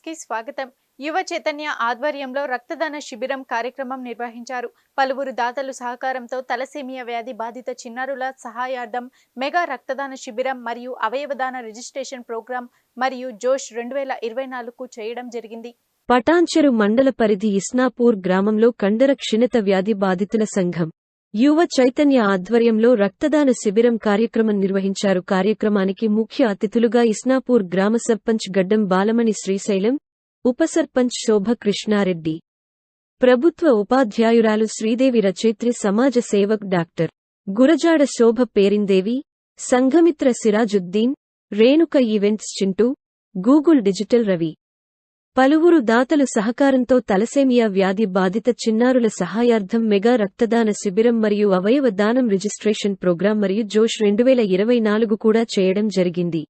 కి స్వాగతం. యువ చైతన్య ఆధ్వర్యంలో రక్తదాన శిబిరం కార్యక్రమం నిర్వహించారు. పలువురు దాతలు సహకారంతో తలసేమియా వ్యాధి బాధిత చిన్నారుల సహాయార్థం మెగా రక్తదాన శిబిరం మరియు అవయవదాన రిజిస్ట్రేషన్ ప్రోగ్రాం మరియు జోష్ 2024కు చేయడం జరిగింది. పటాన్చెరు మండల పరిధి ఇస్నాపూర్ గ్రామంలో కండర క్షీణత వ్యాధి బాధితుల సంఘం యువ చైతన్య ఆధ్వర్యంలో రక్తదాన శిబిరం కార్యక్రమం నిర్వహించారు. కార్యక్రమానికి ముఖ్య అతిథులుగా ఇస్నాపూర్ గ్రామ సర్పంచ్ గడ్డం బాలమణి శ్రీశైలం, ఉప సర్పంచ్ శోభ కృష్ణారెడ్డి, ప్రభుత్వ ఉపాధ్యాయురాలు శ్రీదేవి, రచయిత్రి, సమాజ సేవక్ doctor Gurajada Shobha Perindevi, Sanghamitra Sirajuddin, Renuka events Chintu, Google digital Ravi, పలువురు దాతలు సహకారంతో తలసేమియా వ్యాధి బాధిత చిన్నారుల సహాయార్థం మెగా రక్తదాన శిబిరం మరియు అవయవ దానం రిజిస్ట్రేషన్ ప్రోగ్రాం మరియు జోష్ 2024 కూడా చేయడం జరిగింది.